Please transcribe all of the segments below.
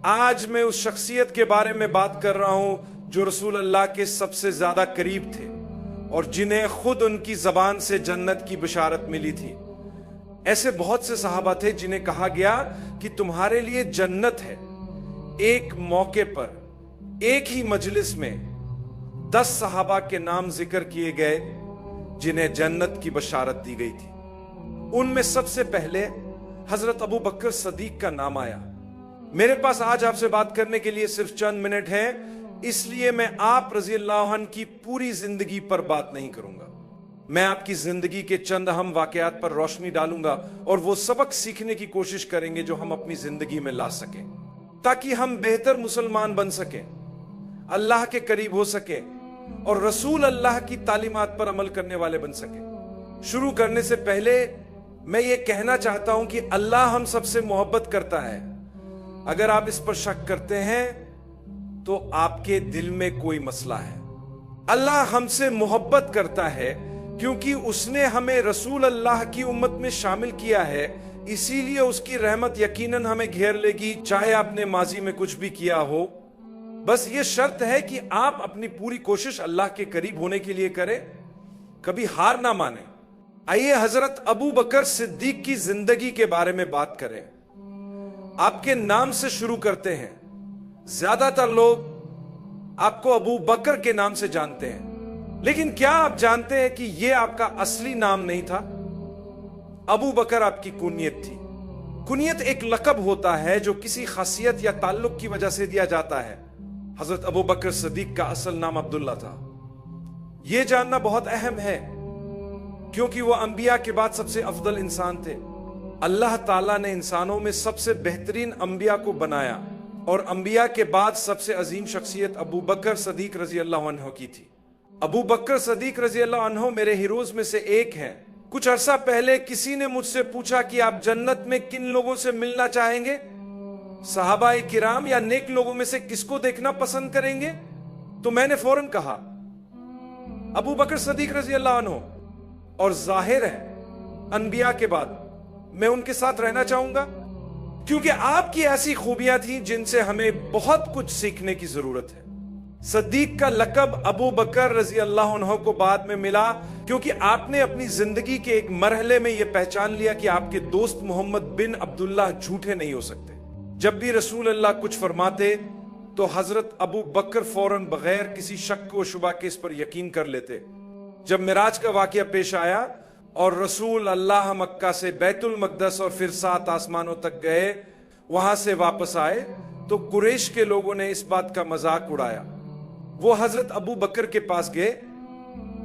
آج میں اس شخصیت کے بارے میں بات کر رہا ہوں جو رسول اللہ کے سب سے زیادہ قریب تھے اور جنہیں خود ان کی زبان سے جنت کی بشارت ملی تھی۔ ایسے بہت سے صحابہ تھے جنہیں کہا گیا کہ تمہارے لیے جنت ہے۔ ایک موقع پر ایک ہی مجلس میں 10 صحابہ کے نام ذکر کیے گئے جنہیں جنت کی بشارت دی گئی تھی۔ ان میں سب سے پہلے حضرت ابو بکر صدیق کا نام آیا۔ میرے پاس آج آپ سے بات کرنے کے لیے صرف چند منٹ ہیں، اس لیے میں آپ رضی اللہ عنہ کی پوری زندگی پر بات نہیں کروں گا۔ میں آپ کی زندگی کے چند اہم واقعات پر روشنی ڈالوں گا اور وہ سبق سیکھنے کی کوشش کریں گے جو ہم اپنی زندگی میں لا سکیں، تاکہ ہم بہتر مسلمان بن سکیں، اللہ کے قریب ہو سکیں اور رسول اللہ کی تعلیمات پر عمل کرنے والے بن سکیں۔ شروع کرنے سے پہلے میں یہ کہنا چاہتا ہوں کہ اللہ ہم سب سے محبت کرتا ہے۔ اگر آپ اس پر شک کرتے ہیں تو آپ کے دل میں کوئی مسئلہ ہے۔ اللہ ہم سے محبت کرتا ہے کیونکہ اس نے ہمیں رسول اللہ کی امت میں شامل کیا ہے، اسی لیے اس کی رحمت یقیناً ہمیں گھیر لے گی، چاہے آپ نے ماضی میں کچھ بھی کیا ہو۔ بس یہ شرط ہے کہ آپ اپنی پوری کوشش اللہ کے قریب ہونے کے لیے کریں، کبھی ہار نہ مانیں۔ آئیے حضرت ابو بکر صدیق کی زندگی کے بارے میں بات کریں۔ آپ کے نام سے شروع کرتے ہیں۔ زیادہ تر لوگ آپ کو ابو بکر کے نام سے جانتے ہیں، لیکن کیا آپ جانتے ہیں کہ یہ آپ کا اصلی نام نہیں تھا؟ ابو بکر آپ کی کنیت تھی۔ کنیت ایک لقب ہوتا ہے جو کسی خاصیت یا تعلق کی وجہ سے دیا جاتا ہے۔ حضرت ابو بکر صدیق کا اصل نام عبداللہ تھا۔ یہ جاننا بہت اہم ہے کیونکہ وہ انبیاء کے بعد سب سے افضل انسان تھے۔ اللہ تعالیٰ نے انسانوں میں سب سے بہترین انبیاء کو بنایا اور انبیاء کے بعد سب سے عظیم شخصیت ابو بکر صدیق رضی اللہ عنہ کی تھی۔ ابو بکر صدیق رضی اللہ عنہ میرے ہیروز میں سے ایک ہیں۔ کچھ عرصہ پہلے کسی نے مجھ سے پوچھا کہ آپ جنت میں کن لوگوں سے ملنا چاہیں گے؟ صحابہ کرام یا نیک لوگوں میں سے کس کو دیکھنا پسند کریں گے؟ تو میں نے فوراً کہا ابو بکر صدیق رضی اللہ عنہ، اور ظاہر ہے انبیاء کے بعد میں ان کے ساتھ رہنا چاہوں گا کیونکہ آپ کی ایسی خوبیاں تھیں جن سے ہمیں بہت کچھ سیکھنے کی ضرورت ہے۔ صدیق کا لقب ابو بکر رضی اللہ عنہ کو بعد میں ملا کیونکہ آپ نے اپنی زندگی کے ایک مرحلے میں یہ پہچان لیا کہ آپ کے دوست محمد بن عبداللہ جھوٹے نہیں ہو سکتے۔ جب بھی رسول اللہ کچھ فرماتے تو حضرت ابو بکر فوراً بغیر کسی شک و شبہ کے اس پر یقین کر لیتے۔ جب معراج کا واقعہ پیش آیا اور رسول اللہ مکہ سے بیت المقدس اور پھر 7 آسمانوں تک گئے، وہاں سے واپس آئے تو قریش کے لوگوں نے اس بات کا مذاق اڑایا۔ وہ حضرت ابو بکر کے پاس گئے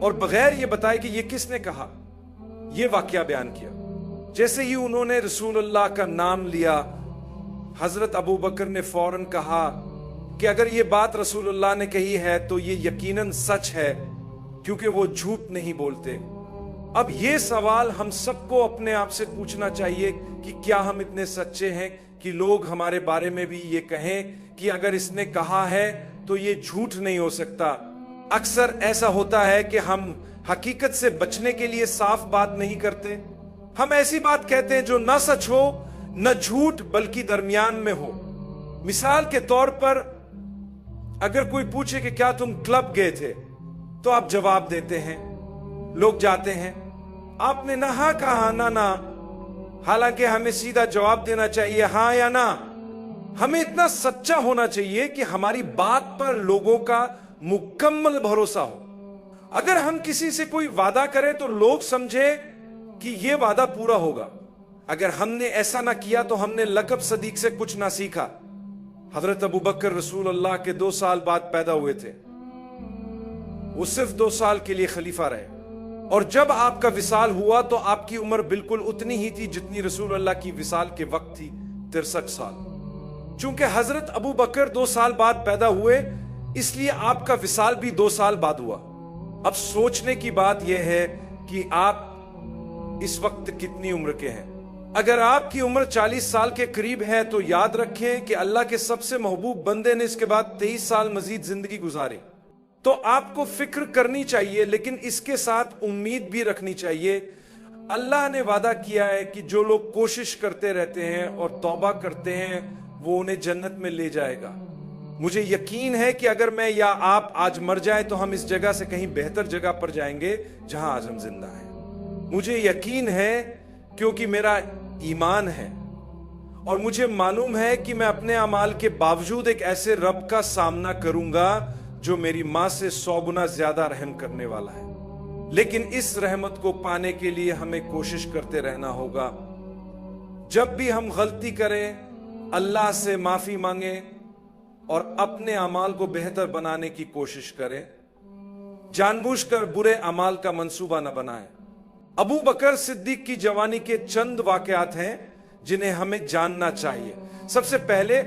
اور بغیر یہ بتائے کہ یہ کس نے کہا، یہ واقعہ بیان کیا۔ جیسے ہی انہوں نے رسول اللہ کا نام لیا، حضرت ابو بکر نے فوراً کہا کہ اگر یہ بات رسول اللہ نے کہی ہے تو یہ یقیناً سچ ہے کیونکہ وہ جھوٹ نہیں بولتے۔ اب یہ سوال ہم سب کو اپنے آپ سے پوچھنا چاہیے کہ کیا ہم اتنے سچے ہیں کہ لوگ ہمارے بارے میں بھی یہ کہیں کہ اگر اس نے کہا ہے تو یہ جھوٹ نہیں ہو سکتا۔ اکثر ایسا ہوتا ہے کہ ہم حقیقت سے بچنے کے لیے صاف بات نہیں کرتے۔ ہم ایسی بات کہتے ہیں جو نہ سچ ہو نہ جھوٹ بلکہ درمیان میں ہو۔ مثال کے طور پر اگر کوئی پوچھے کہ کیا تم کلب گئے تھے تو آپ جواب دیتے ہیں، لوگ جاتے ہیں، آپ نے نہ ہاں کہا نہ نہ، حالانکہ ہمیں سیدھا جواب دینا چاہیے ہاں یا نہ۔ ہمیں اتنا سچا ہونا چاہیے کہ ہماری بات پر لوگوں کا مکمل بھروسہ ہو۔ اگر ہم کسی سے کوئی وعدہ کریں تو لوگ سمجھے کہ یہ وعدہ پورا ہوگا۔ اگر ہم نے ایسا نہ کیا تو ہم نے لقب صدیق سے کچھ نہ سیکھا۔ حضرت ابو بکر رسول اللہ کے 2 سال بعد پیدا ہوئے تھے۔ وہ صرف 2 سال کے لیے خلیفہ رہے، اور جب آپ کا وصال ہوا تو آپ کی عمر بالکل اتنی ہی تھی جتنی رسول اللہ کی وصال کے وقت تھی، 63 سال۔ چونکہ حضرت ابو بکر 2 سال بعد پیدا ہوئے اس لیے آپ کا وصال بھی 2 سال بعد ہوا۔ اب سوچنے کی بات یہ ہے کہ آپ اس وقت کتنی عمر کے ہیں۔ اگر آپ کی عمر 40 سال کے قریب ہے تو یاد رکھیں کہ اللہ کے سب سے محبوب بندے نے اس کے بعد 23 سال مزید زندگی گزاری۔ تو آپ کو فکر کرنی چاہیے، لیکن اس کے ساتھ امید بھی رکھنی چاہیے۔ اللہ نے وعدہ کیا ہے کہ جو لوگ کوشش کرتے رہتے ہیں اور توبہ کرتے ہیں وہ انہیں جنت میں لے جائے گا۔ مجھے یقین ہے کہ اگر میں یا آپ آج مر جائیں تو ہم اس جگہ سے کہیں بہتر جگہ پر جائیں گے جہاں آج ہم زندہ ہیں۔ مجھے یقین ہے کیونکہ میرا ایمان ہے، اور مجھے معلوم ہے کہ میں اپنے اعمال کے باوجود ایک ایسے رب کا سامنا کروں گا جو میری ماں سے 100 گنا زیادہ رحم کرنے والا ہے۔ لیکن اس رحمت کو پانے کے لیے ہمیں کوشش کرتے رہنا ہوگا۔ جب بھی ہم غلطی کریں اللہ سے معافی مانگیں اور اپنے اعمال کو بہتر بنانے کی کوشش کریں، جان بوجھ کر برے اعمال کا منصوبہ نہ بنائیں۔ ابو بکر صدیق کی جوانی کے چند واقعات ہیں جنہیں ہمیں جاننا چاہیے۔ سب سے پہلے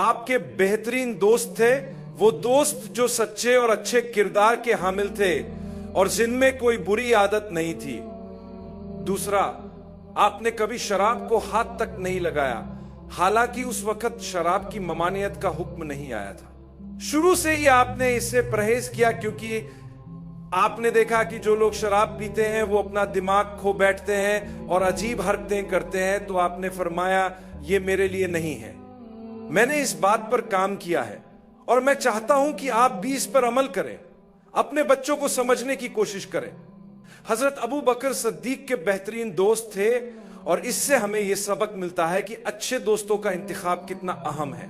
آپ کے بہترین دوست تھے، وہ دوست جو سچے اور اچھے کردار کے حامل تھے اور جن میں کوئی بری عادت نہیں تھی۔ دوسرا، آپ نے کبھی شراب کو ہاتھ تک نہیں لگایا، حالانکہ اس وقت شراب کی ممانعت کا حکم نہیں آیا تھا۔ شروع سے ہی آپ نے اس سے پرہیز کیا، کیونکہ آپ نے دیکھا کہ جو لوگ شراب پیتے ہیں وہ اپنا دماغ کھو بیٹھتے ہیں اور عجیب حرکتیں کرتے ہیں، تو آپ نے فرمایا یہ میرے لیے نہیں ہے۔ میں نے اس بات پر کام کیا ہے اور میں چاہتا ہوں کہ آپ بھی اس پر عمل کریں، اپنے بچوں کو سمجھنے کی کوشش کریں۔ حضرت ابو بکر صدیق کے بہترین دوست تھے، اور اس سے ہمیں یہ سبق ملتا ہے کہ اچھے دوستوں کا انتخاب کتنا اہم ہے۔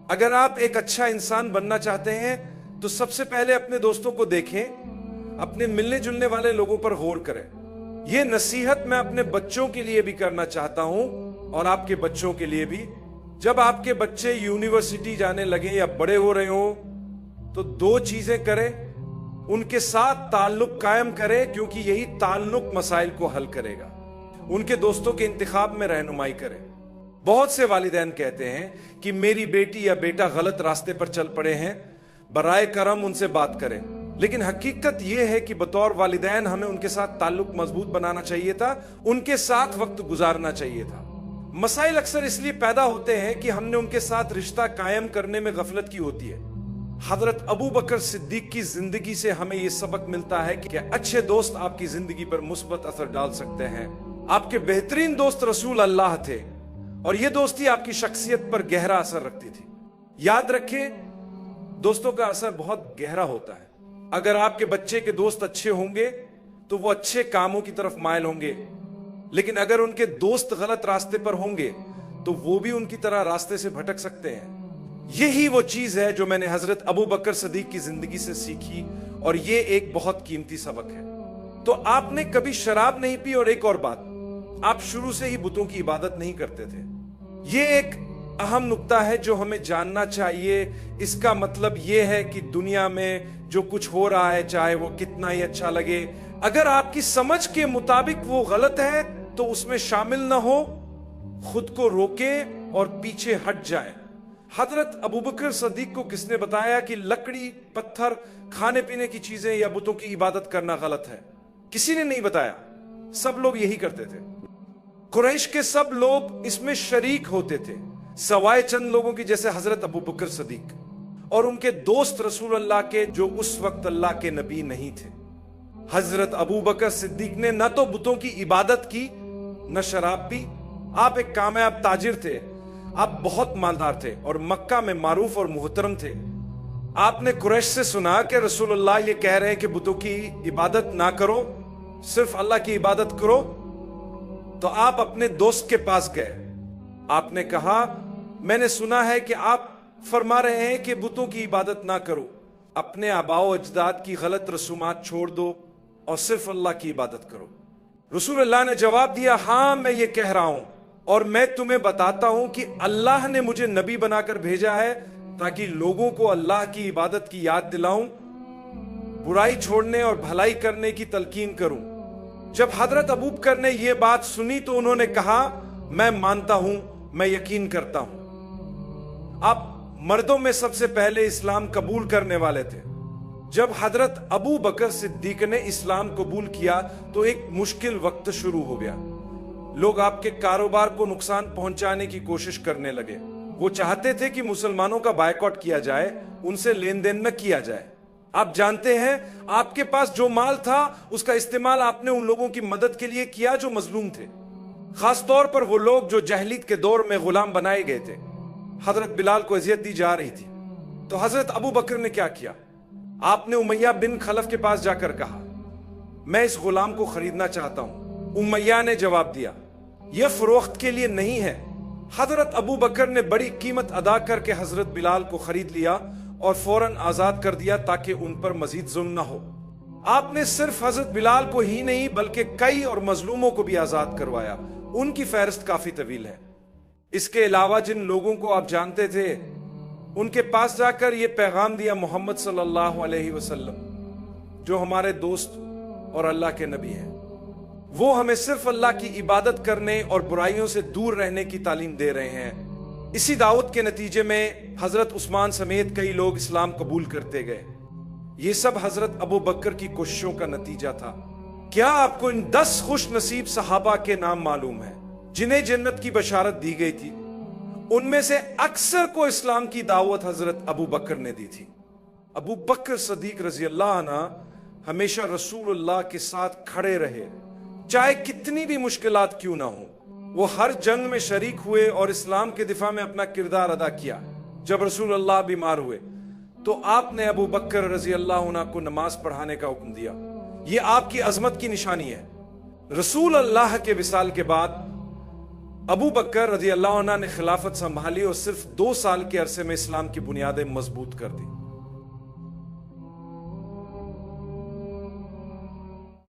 اگر آپ ایک اچھا انسان بننا چاہتے ہیں تو سب سے پہلے اپنے دوستوں کو دیکھیں، اپنے ملنے جلنے والے لوگوں پر غور کریں۔ یہ نصیحت میں اپنے بچوں کے لیے بھی کرنا چاہتا ہوں اور آپ کے بچوں کے لیے بھی۔ جب آپ کے بچے یونیورسٹی جانے لگیں یا بڑے ہو رہے ہوں تو 2 چیزیں کریں، ان کے ساتھ تعلق قائم کریں، کیونکہ یہی تعلق مسائل کو حل کرے گا۔ ان کے دوستوں کے انتخاب میں رہنمائی کریں۔ بہت سے والدین کہتے ہیں کہ میری بیٹی یا بیٹا غلط راستے پر چل پڑے ہیں، برائے کرم ان سے بات کریں۔ لیکن حقیقت یہ ہے کہ بطور والدین ہمیں ان کے ساتھ تعلق مضبوط بنانا چاہیے تھا، ان کے ساتھ وقت گزارنا چاہیے تھا۔ مسائل اکثر اس لیے پیدا ہوتے ہیں کہ ہم نے ان کے ساتھ رشتہ قائم کرنے میں غفلت کی ہوتی ہے۔ حضرت ابو بکر صدیق کی زندگی سے ہمیں یہ سبق ملتا ہے کہ اچھے دوست آپ کی زندگی پر مثبت اثر ڈال سکتے ہیں۔ آپ کے بہترین دوست رسول اللہ تھے، اور یہ دوستی آپ کی شخصیت پر گہرا اثر رکھتی تھی۔ یاد رکھیں، دوستوں کا اثر بہت گہرا ہوتا ہے۔ اگر آپ کے بچے کے دوست اچھے ہوں گے تو وہ اچھے کاموں کی طرف مائل ہوں گے، لیکن اگر ان کے دوست غلط راستے پر ہوں گے تو وہ بھی ان کی طرح راستے سے بھٹک سکتے ہیں۔ یہی وہ چیز ہے جو میں نے حضرت ابو بکر صدیق کی زندگی سے سیکھی، اور یہ ایک بہت قیمتی سبق ہے۔ تو آپ نے کبھی شراب نہیں پی، اور ایک اور بات، آپ شروع سے ہی بتوں کی عبادت نہیں کرتے تھے۔ یہ ایک اہم نقطہ ہے جو ہمیں جاننا چاہیے۔ اس کا مطلب یہ ہے کہ دنیا میں جو کچھ ہو رہا ہے، چاہے وہ کتنا ہی اچھا لگے، اگر آپ کی سمجھ کے مطابق وہ غلط ہے تو اس میں شامل نہ ہو، خود کو روکیں اور پیچھے ہٹ جائیں۔ حضرت ابوبکر صدیق کو کس نے بتایا کہ لکڑی، پتھر، کھانے پینے کی چیزیں یا بتوں کی عبادت کرنا غلط ہے؟ کسی نے نہیں بتایا، سب لوگ یہی کرتے تھے۔ قریش کے سب لوگ اس میں شریک ہوتے تھے، سوائے چند لوگوں کی جیسے حضرت ابوبکر صدیق اور ان کے دوست رسول اللہ کے، جو اس وقت اللہ کے نبی نہیں تھے۔ حضرت ابوبکر صدیق نے نہ تو بتوں کی عبادت کی، نہ شراب پی۔ آپ ایک کامیاب تاجر تھے، آپ بہت مالدار تھے اور مکہ میں معروف اور محترم تھے۔ آپ نے قریش سے سنا کہ رسول اللہ یہ کہہ رہے ہیں کہ بتوں کی عبادت نہ کرو، صرف اللہ کی عبادت کرو۔ تو آپ اپنے دوست کے پاس گئے، آپ نے کہا میں نے سنا ہے کہ آپ فرما رہے ہیں کہ بتوں کی عبادت نہ کرو، اپنے آباء و اجداد کی غلط رسومات چھوڑ دو اور صرف اللہ کی عبادت کرو۔ رسول اللہ نے جواب دیا، ہاں میں یہ کہہ رہا ہوں، اور میں تمہیں بتاتا ہوں کہ اللہ نے مجھے نبی بنا کر بھیجا ہے تاکہ لوگوں کو اللہ کی عبادت کی یاد دلاؤں، برائی چھوڑنے اور بھلائی کرنے کی تلقین کروں۔ جب حضرت ابوبکر نے یہ بات سنی تو انہوں نے کہا، میں مانتا ہوں، میں یقین کرتا ہوں۔ آپ مردوں میں سب سے پہلے اسلام قبول کرنے والے تھے۔ جب حضرت ابو بکر صدیق نے اسلام قبول کیا تو ایک مشکل وقت شروع ہو گیا۔ لوگ آپ کے کاروبار کو نقصان پہنچانے کی کوشش کرنے لگے۔ وہ چاہتے تھے کہ مسلمانوں کا بائیکاٹ کیا جائے، ان سے لین دین نہ کیا جائے۔ آپ جانتے ہیں آپ کے پاس جو مال تھا اس کا استعمال آپ نے ان لوگوں کی مدد کے لیے کیا جو مظلوم تھے، خاص طور پر وہ لوگ جو جاہلیت کے دور میں غلام بنائے گئے تھے۔ حضرت بلال کو اذیت دی جا رہی تھی، تو حضرت ابو بکر نے کیا کیا؟ آپ نے امیہ بن خلف کے پاس جا کر کہا میں اس غلام کو خریدنا چاہتا ہوں۔ امیہ نے جواب دیا یہ فروخت کے لیے نہیں ہے۔ حضرت ابو بکر نے بڑی قیمت ادا کر کے حضرت بلال کو خرید لیا اور فوراً آزاد کر دیا تاکہ ان پر مزید ظلم نہ ہو۔ آپ نے صرف حضرت بلال کو ہی نہیں بلکہ کئی اور مظلوموں کو بھی آزاد کروایا، ان کی فہرست کافی طویل ہے۔ اس کے علاوہ جن لوگوں کو آپ جانتے تھے ان کے پاس جا کر یہ پیغام دیا محمد صلی اللہ علیہ وسلم جو ہمارے دوست اور اللہ کے نبی ہیں، وہ ہمیں صرف اللہ کی عبادت کرنے اور برائیوں سے دور رہنے کی تعلیم دے رہے ہیں۔ اسی دعوت کے نتیجے میں حضرت عثمان سمیت کئی لوگ اسلام قبول کرتے گئے۔ یہ سب حضرت ابو بکر کی کوششوں کا نتیجہ تھا۔ کیا آپ کو ان 10 خوش نصیب صحابہ کے نام معلوم ہے جنہیں جنت کی بشارت دی گئی تھی؟ ان میں سے اکثر کو اسلام کی دعوت حضرت ابو بکر نے دی تھی۔ ابو بکر صدیق رضی اللہ عنہ ہمیشہ رسول اللہ کے ساتھ کھڑے رہے، چاہے کتنی بھی مشکلات کیوں نہ ہوں۔ وہ ہر جنگ میں شریک ہوئے اور اسلام کے دفاع میں اپنا کردار ادا کیا۔ جب رسول اللہ بیمار ہوئے تو آپ نے ابو بکر رضی اللہ عنہ کو نماز پڑھانے کا حکم دیا۔ یہ آپ کی عظمت کی نشانی ہے۔ رسول اللہ کے وصال کے بعد ابو بکر رضی اللہ عنہ نے خلافت سنبھالی اور صرف 2 سال کے عرصے میں اسلام کی بنیادیں مضبوط کر دی۔